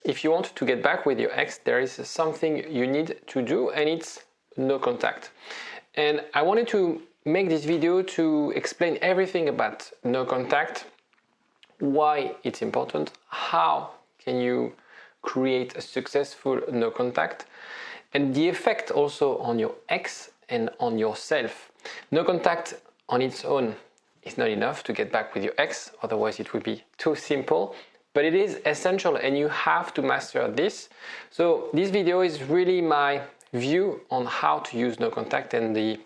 if you want to get back with your ex, there is something you need to do, and it's no contact. And I wanted to make this video to explain everything about no contact, why it's important, how can you create a successful no contact, and the effect also on your ex and on yourself. No contact on its own is not enough to get back with your ex, otherwise it would be too simple, but it is essential and you have to master this. So this video is really my view on how to use no contact and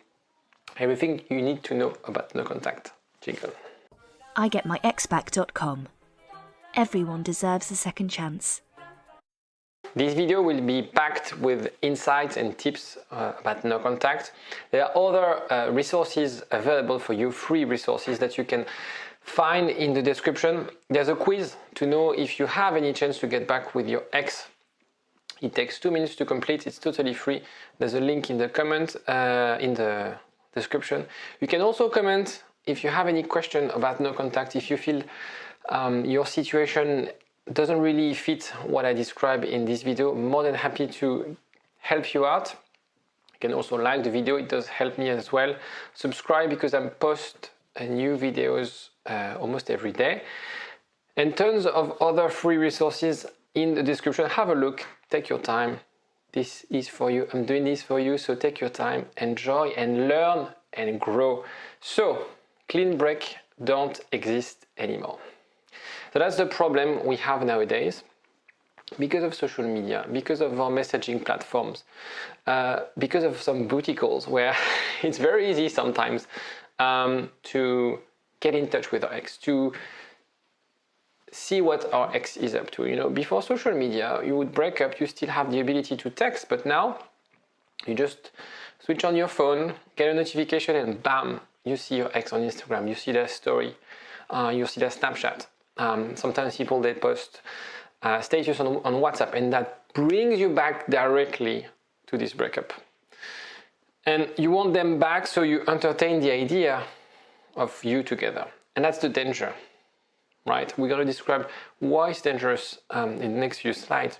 everything you need to know about no contact. Jingle. IGetMyExBack.com. Everyone deserves a second chance. This video will be packed with insights and tips about no contact. There are other resources available for you, free resources that you can find in the description. There's a quiz to know if you have any chance to get back with your ex. It takes 2 minutes to complete. It's totally free. There's a link in the comment, in the description. You can also comment if you have any question about no contact, if you feel your situation doesn't really fit what I described in this video. More than happy to help you out. You can also like the video, it does help me as well. Subscribe because I post new videos almost every day. And tons of other free resources in the description. Have a look, take your time. This is for you, I'm doing this for you, so take your time, enjoy and learn and grow. So, clean break don't exist anymore. So that's the problem we have nowadays because of social media, because of our messaging platforms, because of some booty calls where it's very easy sometimes to get in touch with our ex, to see what our ex is up to. You know, before social media, you would break up, you still have the ability to text, but now you just switch on your phone, get a notification, and bam, you see your ex on Instagram, you see their story, you see their Snapchat. Sometimes people, they post status on WhatsApp, and that brings you back directly to this breakup. And you want them back, so you entertain the idea of you together. And that's the danger, right? We're going to describe why it's dangerous in the next few slides.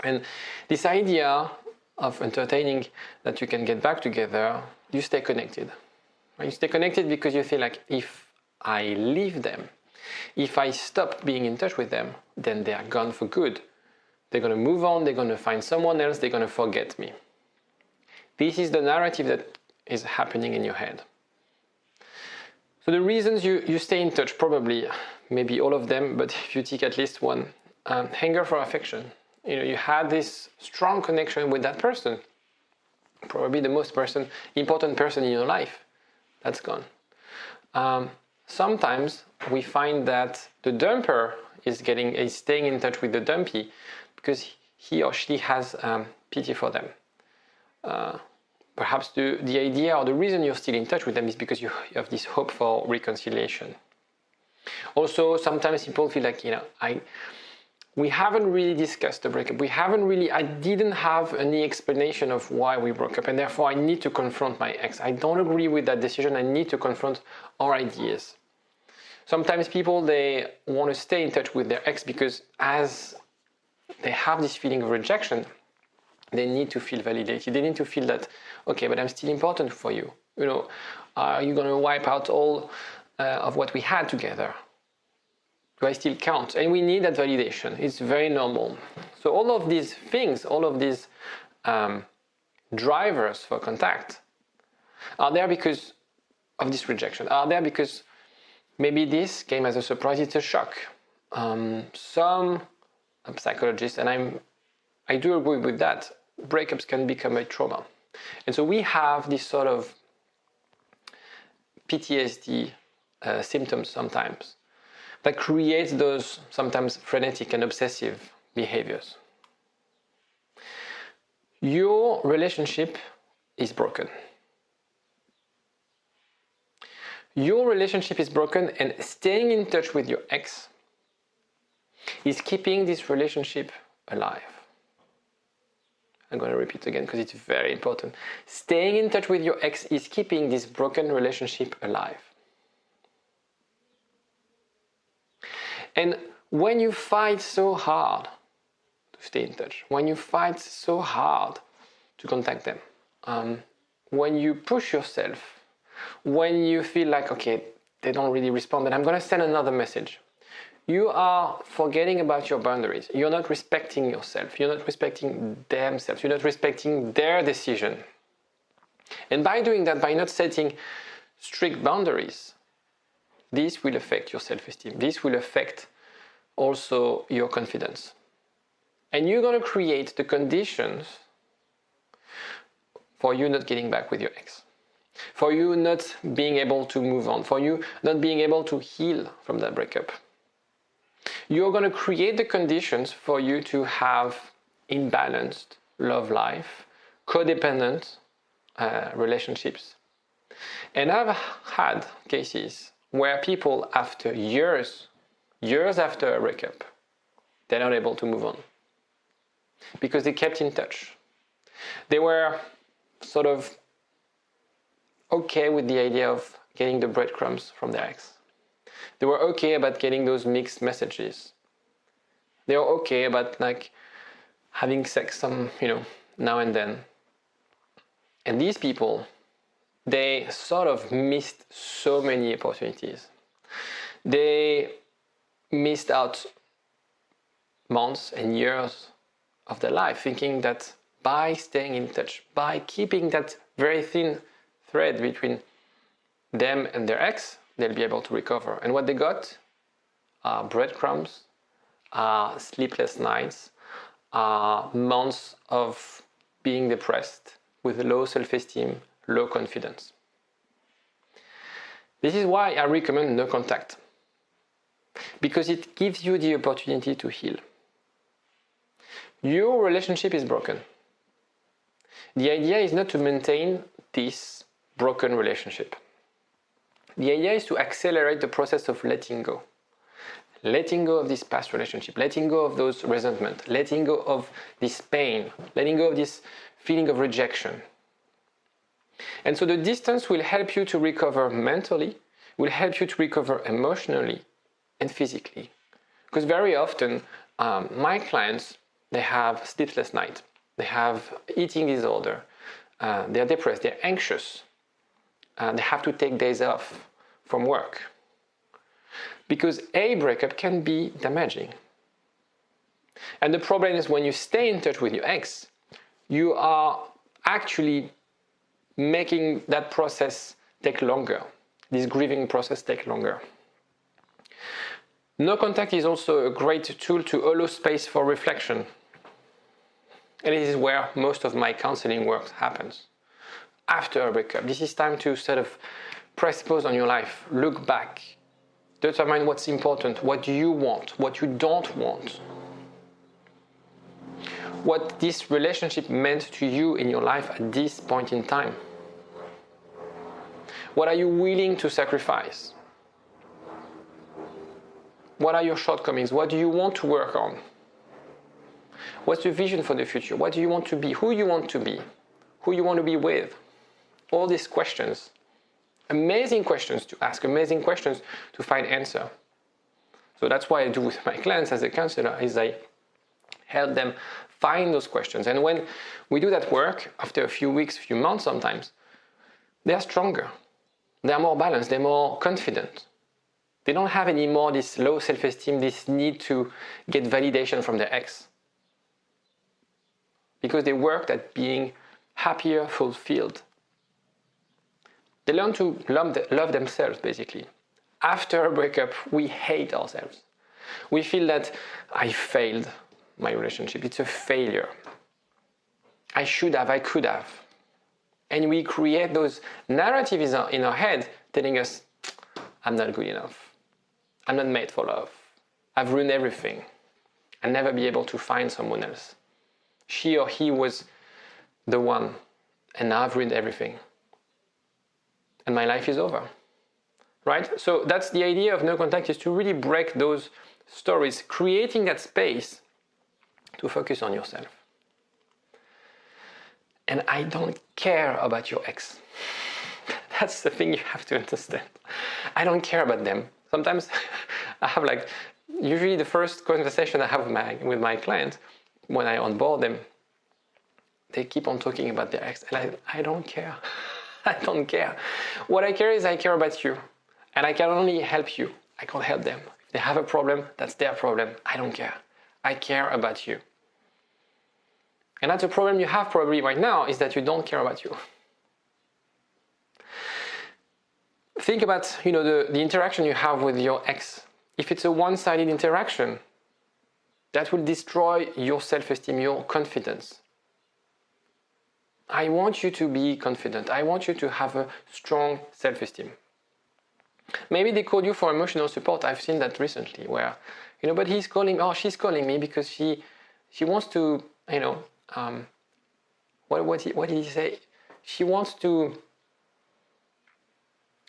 And this idea of entertaining that you can get back together, you stay connected. You stay connected because you feel like if I leave them, if I stop being in touch with them, then they are gone for good. They're going to move on, they're going to find someone else, they're going to forget me. This is the narrative that is happening in your head. So the reasons you stay in touch, probably, maybe all of them, but if you take at least one, hunger for affection. You know, you had this strong connection with that person, probably the most important person in your life. That's gone. Sometimes we find that the dumper is staying in touch with the dumpy because he or she has pity for them. Perhaps the idea or the reason you're still in touch with them is because you have this hope for reconciliation. Also, sometimes people feel like, we haven't really discussed the breakup. I didn't have any explanation of why we broke up, and therefore I need to confront my ex. I don't agree with that decision. I need to confront our ideas. Sometimes people, they want to stay in touch with their ex because as they have this feeling of rejection, they need to feel validated. They need to feel that, okay, but I'm still important for you. You know, are you going to wipe out all of what we had together? Do I still count? And we need that validation. It's very normal. So all of these things, all of these drivers for contact are there because of this rejection, are there because maybe this came as a surprise, it's a shock. Some psychologists, and I do agree with that, breakups can become a trauma. And so we have this sort of PTSD symptoms sometimes that creates those sometimes frenetic and obsessive behaviors. Your relationship is broken. Your relationship is broken, and staying in touch with your ex is keeping this relationship alive. I'm going to repeat again because it's very important. Staying in touch with your ex is keeping this broken relationship alive. And when you fight so hard stay in touch, when you fight so hard to contact them, when you push yourself, when you feel like, okay, they don't really respond, and I'm going to send another message, you are forgetting about your boundaries. You're not respecting yourself. You're not respecting themselves. You're not respecting their decision. And by doing that, by not setting strict boundaries, this will affect your self-esteem. This will affect also your confidence. And you're going to create the conditions for you not getting back with your ex, for you not being able to move on, for you not being able to heal from that breakup. You're going to create the conditions for you to have imbalanced love life, codependent relationships. And I've had cases where people, after years after a breakup, they're not able to move on because they kept in touch. They were sort of okay with the idea of getting the breadcrumbs from their ex. They were okay about getting those mixed messages. They were okay about like having sex now and then. And these people, they sort of missed so many opportunities. They missed out months and years of their life thinking that by staying in touch, by keeping that very thin thread between them and their ex, they'll be able to recover. And what they got are breadcrumbs, sleepless nights, months of being depressed with low self-esteem, low confidence. This is why I recommend no contact, because it gives you the opportunity to heal. Your relationship is broken. The idea is not to maintain this broken relationship. The idea is to accelerate the process of letting go. Letting go of this past relationship, letting go of those resentment, letting go of this pain, letting go of this feeling of rejection. And so the distance will help you to recover mentally, will help you to recover emotionally and physically. Because very often, my clients, they have sleepless nights, they have eating disorder, they're depressed, they're anxious, they have to take days off from work. Because a breakup can be damaging. And the problem is when you stay in touch with your ex, you are actually making that process take longer. This grieving process take longer. No contact is also a great tool to allow space for reflection. And this is where most of my counseling work happens. After a breakup, this is time to sort of press pause on your life, look back, determine what's important, what you want, what you don't want, what this relationship meant to you in your life at this point in time. What are you willing to sacrifice? What are your shortcomings? What do you want to work on? What's your vision for the future? What do you want to be? Who you want to be? Who you want to be with? All these questions. Amazing questions to ask, amazing questions to find answer. So that's what I do with my clients as a counselor, is I help them find those questions. And when we do that work, after a few weeks, a few months sometimes, they are stronger. They are more balanced, they're more confident. They don't have anymore this low self-esteem, this need to get validation from their ex. Because they worked at being happier, fulfilled. They learn to love themselves, basically. After a breakup, we hate ourselves. We feel that I failed my relationship. It's a failure. I should have, I could have. And we create those narratives in our head telling us, I'm not good enough. I'm not made for love. I've ruined everything. I'll never be able to find someone else. She or he was the one, and now I've ruined everything. And my life is over, right? So that's the idea of no contact, is to really break those stories, creating that space to focus on yourself. And I don't care about your ex. That's the thing you have to understand. I don't care about them. Sometimes I have usually the first conversation I have with my client, when I onboard them, they keep on talking about their ex, and I don't care. I don't care. What I care is I care about you, and I can only help you. I can't help them. If they have a problem, that's their problem. I don't care. I care about you. And that's a problem you have probably right now, is that you don't care about you. Think about, the interaction you have with your ex. If it's a one-sided interaction, that will destroy your self-esteem, your confidence. I want you to be confident. I want you to have a strong self-esteem. Maybe they call you for emotional support. I've seen that recently where, but she's calling me because she wants to, what did he say?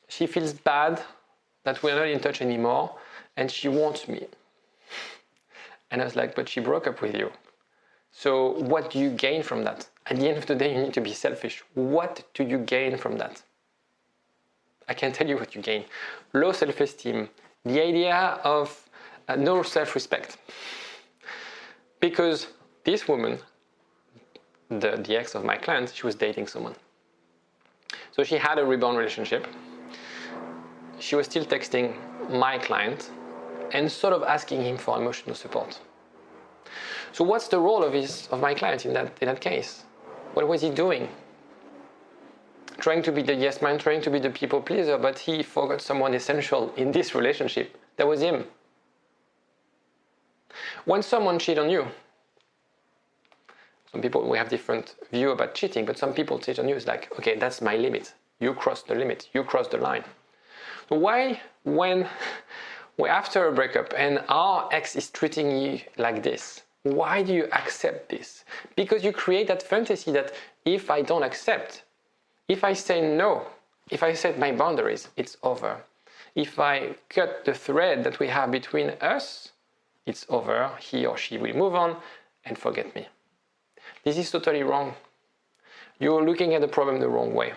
She feels bad that we're not in touch anymore and she wants me. And I was like, but she broke up with you. So what do you gain from that? At the end of the day, you need to be selfish. What do you gain from that? I can tell you what you gain. Low self-esteem, the idea of no self-respect. Because this woman, the ex of my client, she was dating someone. So she had a rebound relationship. She was still texting my client and sort of asking him for emotional support. So what's the role of my client in that case? What was he doing? Trying to be the yes man, trying to be the people pleaser, but he forgot someone essential in this relationship. That was him. When someone cheats on you, some people, we have different view about cheating, but some people cheat on you, it's like, okay, that's my limit. You crossed the limit. You crossed the line. So why, when we're after a breakup and our ex is treating you like this, why do you accept this? Because you create that fantasy that if I don't accept, if I say no, if I set my boundaries, it's over. If I cut the thread that we have between us, it's over. He or she will move on and forget me. This is totally wrong. You're looking at the problem the wrong way.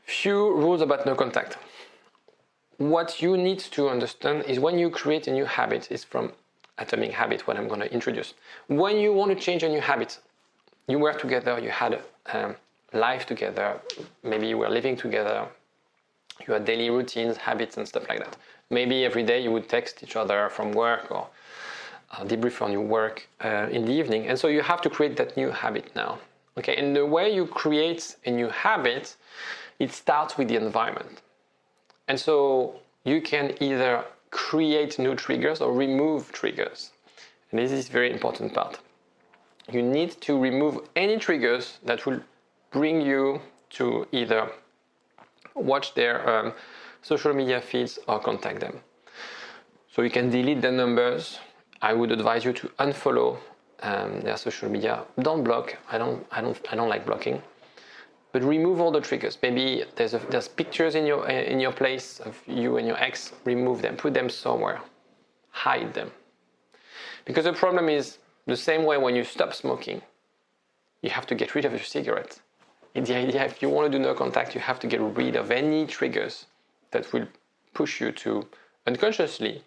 Few rules about no contact. What you need to understand is when you create a new habit, it's from Atomic Habit, what I'm going to introduce. When you want to change a new habit, you were together, you had life together, maybe you were living together, you had daily routines, habits and stuff like that. Maybe every day you would text each other from work or debrief on your work in the evening. And so you have to create that new habit now. Okay, and the way you create a new habit, it starts with the environment. And so you can either create new triggers or remove triggers. And this is a very important part. You need to remove any triggers that will bring you to either watch their social media feeds or contact them. So you can delete their numbers. I would advise you to unfollow their social media. Don't block. I don't like blocking. But remove all the triggers. Maybe there's pictures in your place of you and your ex. Remove them. Put them somewhere. Hide them. Because the problem is the same way when you stop smoking, you have to get rid of your cigarette. It's the idea, if you want to do no contact, you have to get rid of any triggers that will push you to unconsciously,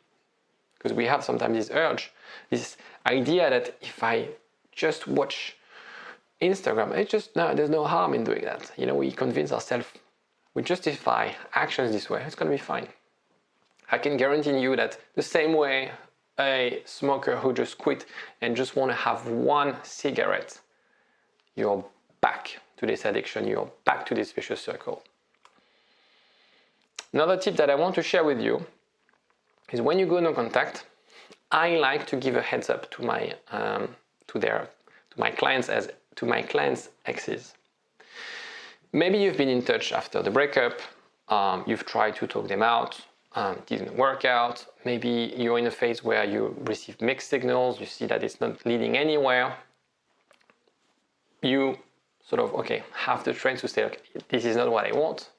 because we have sometimes this urge, this idea that if I just watch Instagram, there's no harm in doing that. We convince ourselves, we justify actions this way, it's going to be fine. I can guarantee you that the same way a smoker who just quit and just want to have one cigarette, you're back to this addiction, you're back to this vicious circle. Another tip that I want to share with you is when you go no contact, I like to give a heads up to my clients' exes. Maybe you've been in touch after the breakup, you've tried to talk them out, didn't work out. Maybe you're in a phase where you receive mixed signals, you see that it's not leading anywhere. You sort of, have the strength to say, this is not what I want.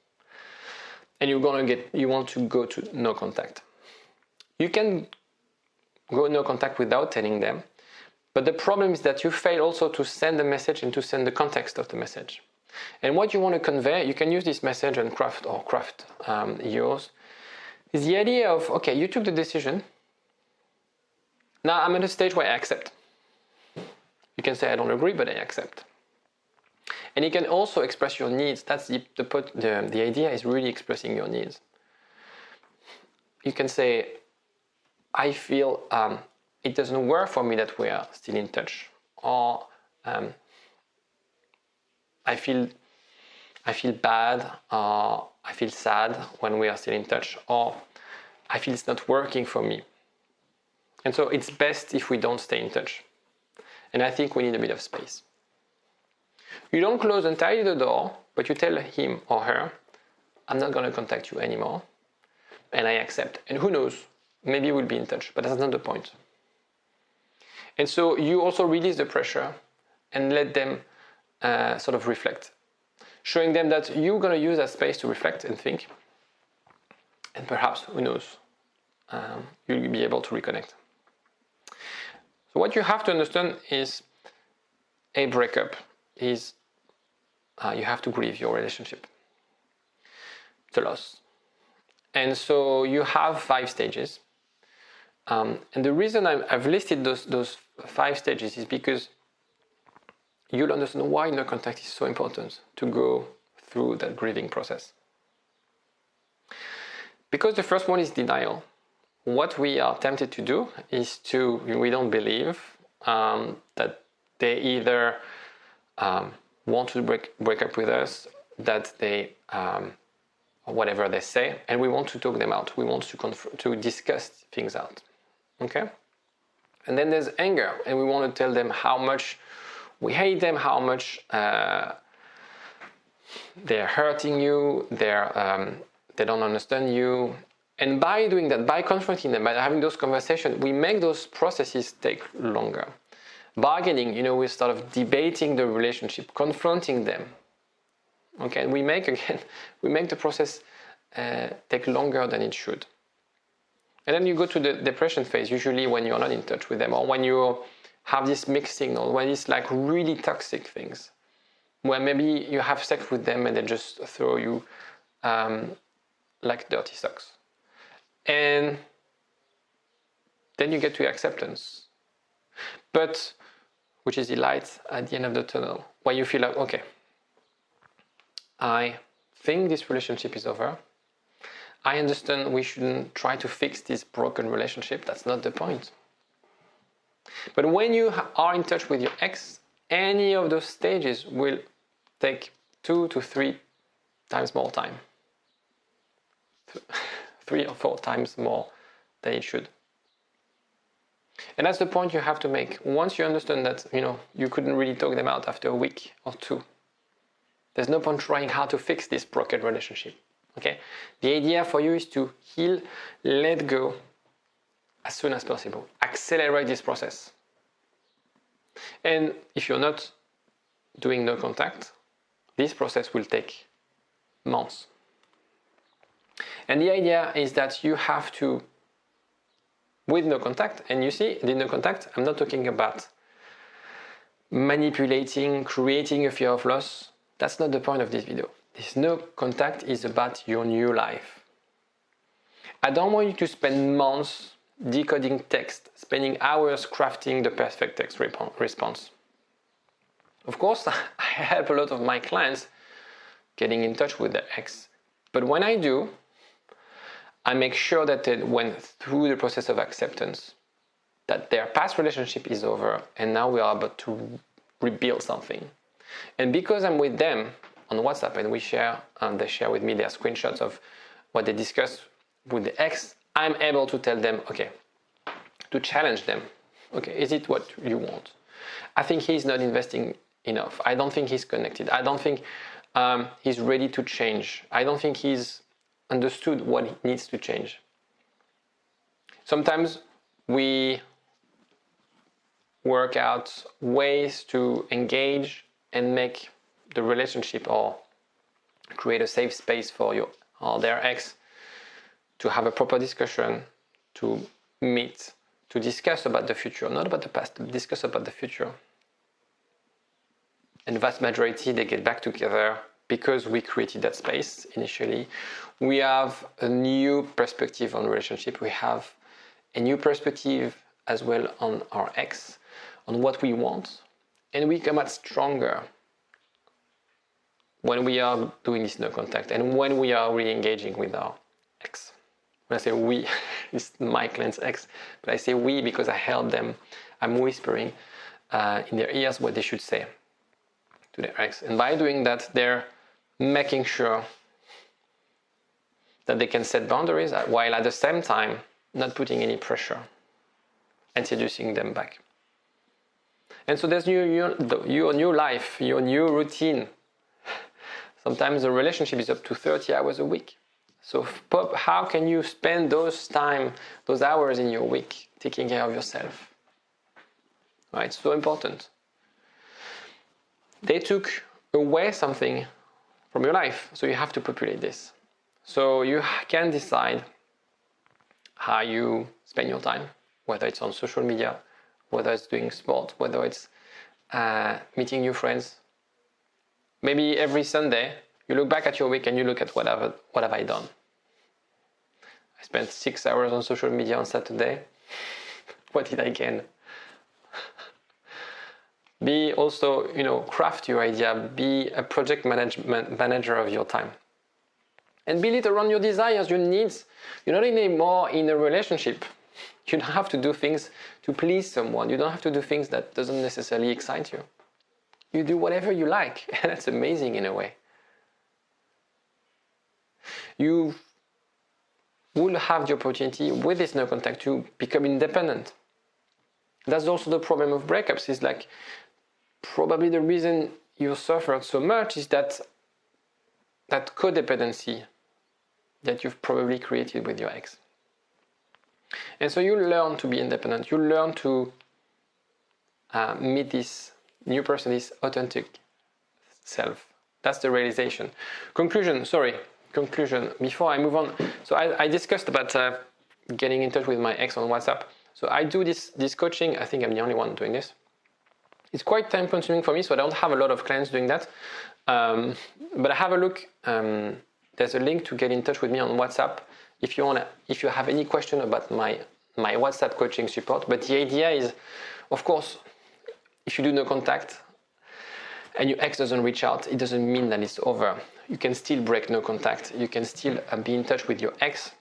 And you want to go to no contact. You can go no contact without telling them. But the problem is that you fail also to send the message and to send the context of the message. And what you want to convey, you can use this message and craft yours, is the idea of, you took the decision. Now I'm at a stage where I accept. You can say, I don't agree, but I accept. And you can also express your needs. That's the idea is really expressing your needs. You can say, I feel it doesn't work for me that we are still in touch. Or I feel bad, or I feel sad when we are still in touch, or I feel it's not working for me. And so it's best if we don't stay in touch. And I think we need a bit of space. You don't close entirely the door, but you tell him or her, I'm not going to contact you anymore, and I accept. And who knows, maybe we'll be in touch, but that's not the point. And so you also release the pressure and let them sort of reflect, showing them that you're going to use that space to reflect and think, and perhaps, who knows, you'll be able to reconnect. So what you have to understand is a breakup is you have to grieve your relationship. It's a loss. And so you have 5 stages. And the reason I've listed those 5 stages is because you'll understand why no contact is so important to go through that grieving process. Because the first one is denial. What we are tempted to do is we don't believe that they either want to break up with us, that they, whatever they say, and we want to talk them out. We want to discuss things out. Okay? And then there's anger, and we want to tell them how much we hate them, how much they're hurting you, they don't understand you. And by doing that, by confronting them, by having those conversations, we make those processes take longer. Bargaining, we start of debating the relationship, confronting them. Okay, and we make the process take longer than it should. And then you go to the depression phase, usually when you're not in touch with them, or when you have this mixed signal, when it's like really toxic things, where maybe you have sex with them and they just throw you like dirty socks. And then you get to acceptance, but which is the light at the end of the tunnel, where you feel like, okay, I think this relationship is over. I understand we shouldn't try to fix this broken relationship. That's not the point. But when you are in touch with your ex, any of those stages will take 2 to 3 times more time. 3 or 4 times more than it should. And that's the point you have to make. Once you understand that, you couldn't really talk them out after a week or 2, there's no point trying how to fix this broken relationship. Okay? The idea for you is to heal, let go as soon as possible. Accelerate this process. And if you're not doing no contact, this process will take months. And the idea is that you have to, with no contact, and you see, the no contact, I'm not talking about manipulating, creating a fear of loss. That's not the point of this video. This no contact is about your new life. I don't want you to spend months decoding text, spending hours crafting the perfect text response. Of course, I help a lot of my clients getting in touch with their ex. But when I do, I make sure that they went through the process of acceptance, that their past relationship is over, and now we are about to rebuild something. And because I'm with them on WhatsApp and they share with me their screenshots of what they discussed with the ex, I'm able to tell them, okay, to challenge them. Okay, is it what you want? I think he's not investing enough. I don't think he's connected. I don't think he's ready to change. I don't think he's understood what he needs to change. Sometimes we work out ways to engage and make the relationship or create a safe space for you or their ex to have a proper discussion, to meet, to discuss about the future, not about the past, to discuss about the future. And the vast majority, they get back together because we created that space initially. We have a new perspective on relationship. We have a new perspective as well on our ex, on what we want. And we come out stronger when we are doing this no contact and when we are re-engaging with our ex. When I say we, it's my client's ex, but I say we because I help them. I'm whispering in their ears what they should say to their ex. And by doing that, they're making sure that they can set boundaries while at the same time not putting any pressure and seducing them back. And so there's your new life, your new routine. Sometimes the relationship is up to 30 hours a week. So how can you spend those hours in your week taking care of yourself? Right, so important. They took away something from your life, so you have to populate this. So you can decide how you spend your time, whether it's on social media, whether it's doing sport, whether it's meeting new friends. Maybe every Sunday, you look back at your week and you look at what have I done. I spent 6 hours on social media on Saturday. What did I gain? Be also, craft your idea. Be a project manager of your time. And build it around your desires, your needs. You're not anymore in a relationship. You don't have to do things to please someone. You don't have to do things that doesn't necessarily excite you. You do whatever you like, and that's amazing in a way. You will have the opportunity with this no contact to become independent. That's also the problem of breakups. Is like probably the reason you suffered so much is that codependency that you've probably created with your ex. And so you learn to be independent. You learn to meet this new person, this authentic self. That's the realization. Conclusion. Before I move on. So I discussed about getting in touch with my ex on WhatsApp. So I do this coaching. I think I'm the only one doing this. It's quite time consuming for me, so I don't have a lot of clients doing that. But have a look. There's a link to get in touch with me on WhatsApp if you have any question about my WhatsApp coaching support. But the idea is, of course, if you do no contact and your ex doesn't reach out, it doesn't mean that it's over. You can still break no contact. You can still be in touch with your ex,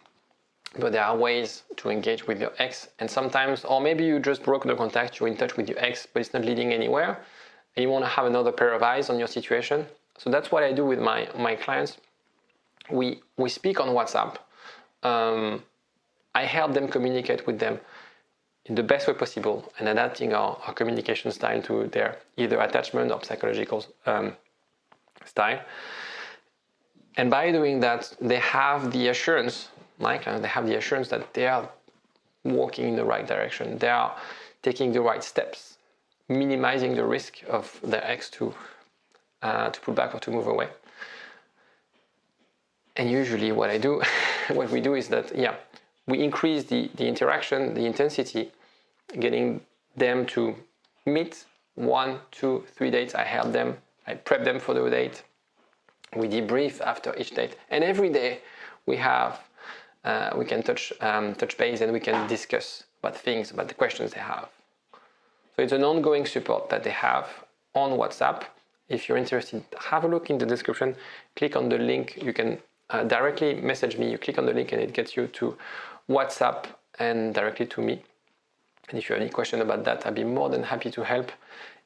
but there are ways to engage with your ex. And sometimes, or maybe you just broke no contact, you're in touch with your ex, but it's not leading anywhere, and you want to have another pair of eyes on your situation. So that's what I do with my clients. We speak on WhatsApp. I help them communicate with them in the best way possible and adapting our communication style to their either attachment or psychological style. And by doing that, they have the assurance, my clients, they have the assurance that they are walking in the right direction. They are taking the right steps, minimizing the risk of their ex to pull back or to move away. And usually what we do is that, we increase the interaction, the intensity, getting them to meet 1, 2, 3 dates. I help them, I prep them for the date. We debrief after each date. And every day we can touch base and we can discuss about the questions they have. So it's an ongoing support that they have on WhatsApp. If you're interested, have a look in the description, click on the link. You can directly message me. You click on the link and it gets you to WhatsApp and directly to me. And if you have any question about that, I'd be more than happy to help.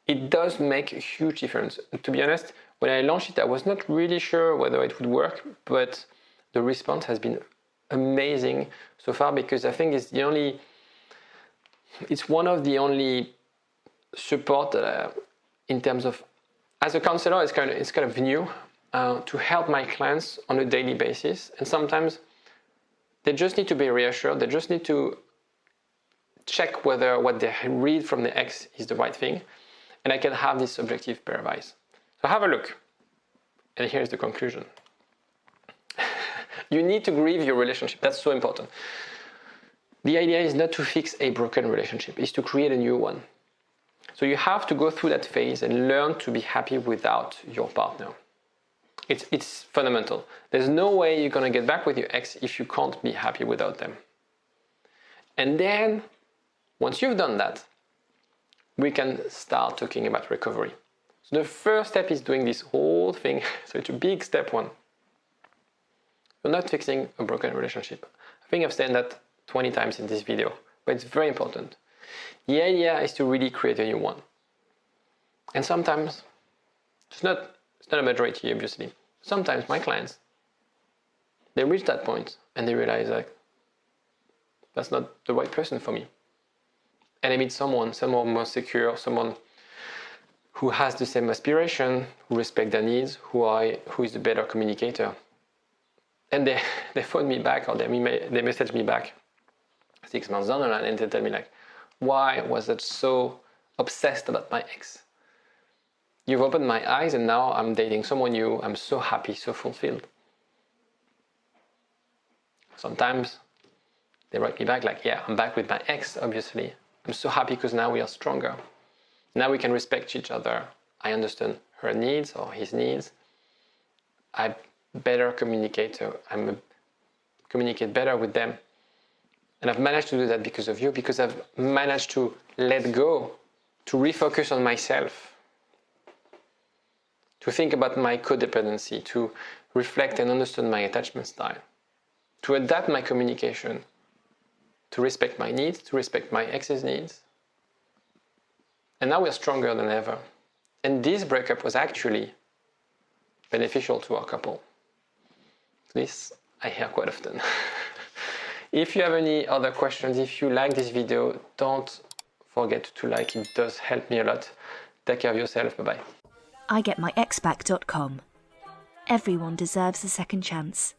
It does make a huge difference. To be honest, when I launched it, I was not really sure whether it would work, but the response has been amazing so far because I think it's one of the only support that in terms of, as a counselor, it's kind of new to help my clients on a daily basis. And sometimes they just need to be reassured. They just need to check whether what they read from the ex is the right thing. And I can have this objective pair of eyes. So have a look. And here's the conclusion. You need to grieve your relationship. That's so important. The idea is not to fix a broken relationship. It's to create a new one. So you have to go through that phase and learn to be happy without your partner. It's fundamental. There's no way you're going to get back with your ex if you can't be happy without them. And then, once you've done that, we can start talking about recovery. So the first step is doing this whole thing. So it's a big step one. You're not fixing a broken relationship. I think I've said that 20 times in this video, but it's very important. The idea is to really create a new one. And sometimes, it's not a majority, obviously. Sometimes my clients, they reach that point and they realize like, that's not the right person for me. And I meet someone more secure, someone who has the same aspiration, who respects their needs, who is a better communicator. And they phone me back or they message me back 6 months down the line and they tell me like, why was I so obsessed about my ex? You've opened my eyes and now I'm dating someone new. I'm so happy, so fulfilled. Sometimes they write me back like, yeah, I'm back with my ex, obviously. I'm so happy because now we are stronger. Now we can respect each other. I understand her needs or his needs. I'm better communicator. Communicate better with them. And I've managed to do that because of you, because I've managed to let go, to refocus on myself, to think about my codependency, to reflect and understand my attachment style, to adapt my communication, to respect my needs, to respect my ex's needs. And now we're stronger than ever. And this breakup was actually beneficial to our couple. This I hear quite often. If you have any other questions, if you like this video, don't forget to like it. It does help me a lot. Take care of yourself. Bye-bye. IGetMyExBack.com. Everyone deserves a second chance.